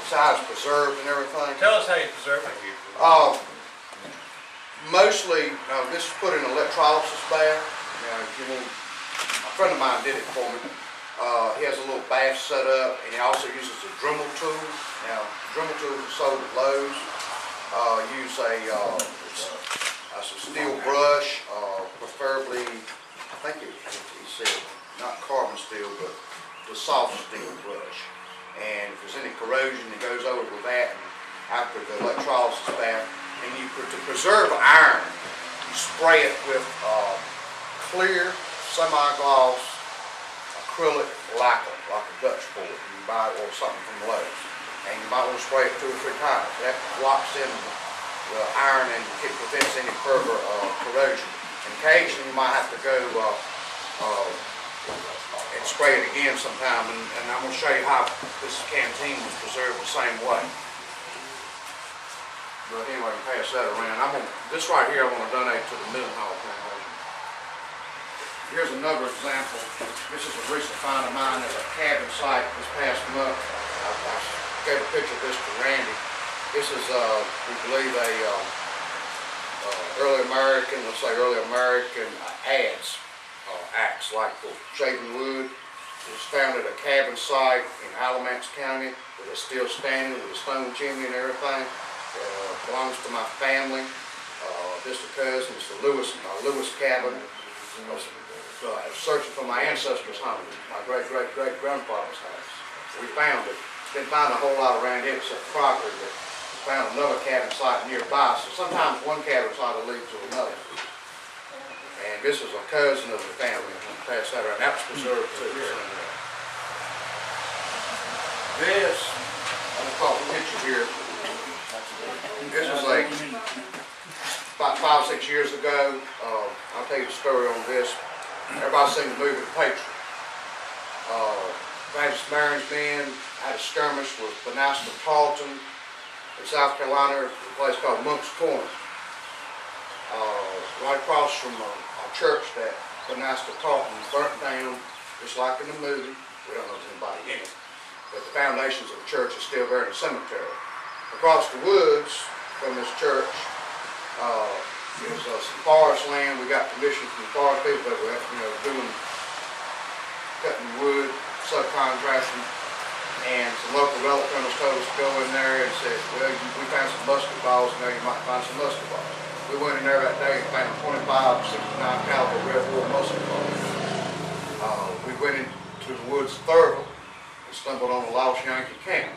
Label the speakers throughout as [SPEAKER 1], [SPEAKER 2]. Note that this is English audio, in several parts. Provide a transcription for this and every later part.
[SPEAKER 1] It's how it's preserved and everything.
[SPEAKER 2] Tell us how you preserve it.
[SPEAKER 1] Mostly, this is put in an electrolysis bath. A friend of mine did it for me. He has a little bath set up, and he also uses a Dremel tool. Now, Dremel tools are sold at Lowe's. Use a steel brush, preferably, I think he said not carbon steel, but the soft steel brush. And if there's any corrosion, it goes over with that. And after the electrolysis bath, and to preserve iron, you spray it with clear semi-gloss acrylic lacquer, like a Dutch board. You buy it or something from Lowe's, and you might want to spray it 2 or 3 times. That locks in the iron and it prevents any further corrosion. And occasionally you might have to go and spray it again sometime. And I'm going to show you how this canteen was preserved the same way. But anyway, pass that around. This right here I want to donate to the Millenhall Foundation. Here's another example. This is a recent find of mine at a cabin site this past month. I gave a picture of this to Randy. This is, we believe, a early American axe, like for shaving wood. It was found at a cabin site in Alamance County, that is still standing with a stone chimney and everything. Belongs to my family. Distant cousin. It's the Lewis cabin. I was searching for my ancestors' home, my great-great-great-grandfather's house. We found it. Didn't find a whole lot around here except property, but we found another cabin site nearby. So sometimes one cabin site will lead to another. And this is a cousin of the family. I'm going to pass that around. That was preserved too. This, I just caught the picture here. This was like about 5 or 6 years ago. I'll tell you the story on this. Everybody's seen the movie The Patriot. Francis Marin's men had a skirmish with Bonasta Tarleton in South Carolina, a place called Monk's Corner. Right across from a church that Bonasta Tarleton burnt down, just like in the movie. We don't know if there's anybody in it, but the foundations of the church are still there in the cemetery. Across the woods from this church is some forest land. We got permission from the forest people that were, cutting wood, subcontracting, and some local relic hunters told us to go in there and said, well, we found some musket balls, and there you might find some musket balls. We went in there that day and found 25 69 caliber red wool musket balls. We went into the woods thoroughly and stumbled on a lost Yankee camp.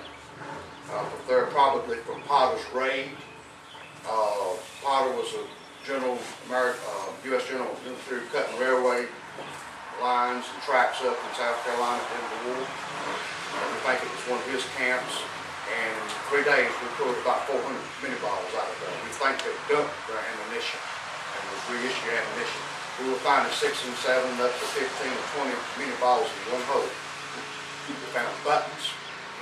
[SPEAKER 1] They're probably from Potter's raid. Potter was a U.S. general through cutting railway lines and tracks up in South Carolina in the war. We think it was one of his camps, and in 3 days we pulled about 400 mini balls out of there. We think they dumped their ammunition and was reissued ammunition. We were finding 6 and 7 up to 15 or 20 mini balls in one hole. We found buttons,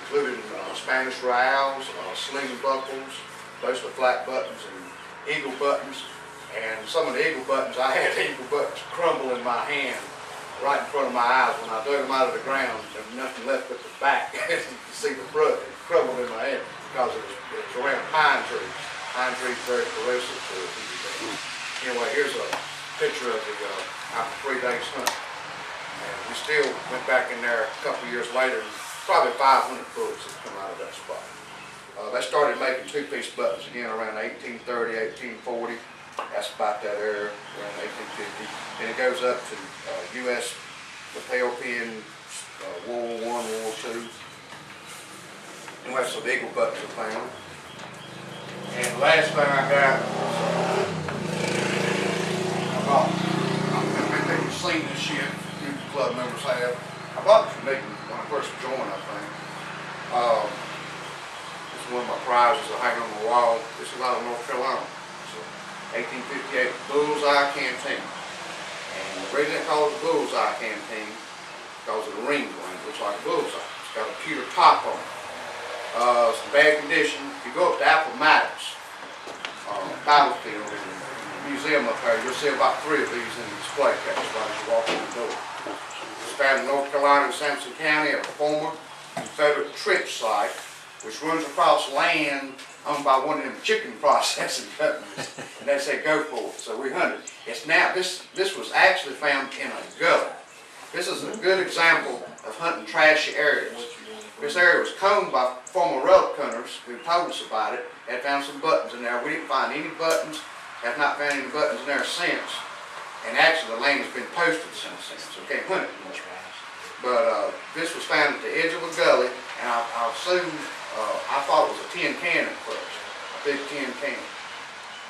[SPEAKER 1] including Spanish rials, sling buckles, mostly flat buttons, and eagle buttons. And some of the eagle buttons, I had eagle buttons crumble in my hand right in front of my eyes. When I dug them out of the ground, there was nothing left but the back. You can see the front, it crumbled in my hand because it was around pine trees. Pine trees very corrosive to it. Anyway, here's a picture of the after 3 days hunt. And we still went back in there a couple of years later. Probably 500 bullets have come out of that spot. They started making 2-piece buttons again around 1830, 1840. That's about that area, around 1850. And it goes up to U.S. lapel pin, World War I, World War II. And we have some eagle buttons are found. And the last thing I got was, I think you've seen this yet, you club members have. I bought it from Nathan when I first joined, I think. This is one of my prizes I hang on the wall. This is out of North Carolina. So 1858 Bullseye Canteen. And the reason it calls it Bullseye Canteen is because of the ring one. It looks like a bullseye. It's got a pewter top on it. It's in bad condition. If you go up to Appomattox battlefield in the museum up there, you'll see about 3 of these in the display case as you walk in the door. It's found in North Carolina and Sampson County at a former Confederate trench site which runs across land owned by one of them chicken processing companies. And they say, go for it. So we hunted. It's now, this was actually found in a gully. This is a good example of hunting trashy areas. This area was combed by former relic hunters who told us about it. They found some buttons in there. We didn't find any buttons. Have not found any buttons in there since. And actually the land has been posted since then, so we can't hunt it anymore. But this was found at the edge of a gully, and I assume, I thought it was a tin can at first, a big tin can.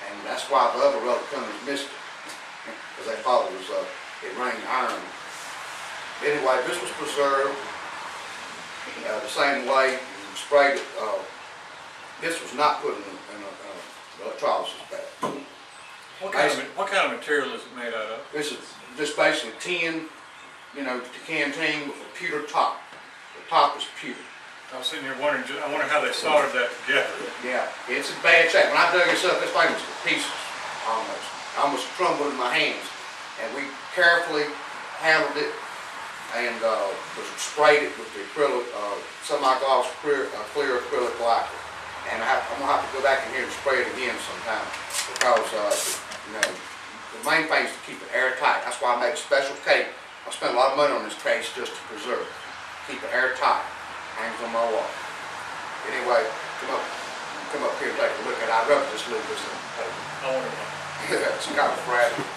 [SPEAKER 1] And that's why the other relic hunters missed it, because they thought it rained iron. Anyway, this was preserved the same way, sprayed it. This was not put in a electrolysis bag.
[SPEAKER 2] What kind of material is it made out of?
[SPEAKER 1] This is just basically tin, you know, canteen with a pewter top. The top is pewter.
[SPEAKER 2] I was sitting here wondering, I wonder how they soldered that together.
[SPEAKER 1] Yeah, it's in bad shape. When I dug this up, this thing was to pieces, almost. I almost crumbled in my hands. And we carefully handled it and sprayed it with the acrylic, semi-gloss clear acrylic lacquer. And I'm gonna have to go back in here and spray it again sometime because you know, the main thing is to keep it airtight. That's why I made a special cake. I spent a lot of money on this case just to preserve it. Keep it airtight. Hangs on my wall. Anyway, come up here and take a look at it. I'd rather just leave this in the paper.
[SPEAKER 2] I wonder why.
[SPEAKER 1] It's kind of fragile.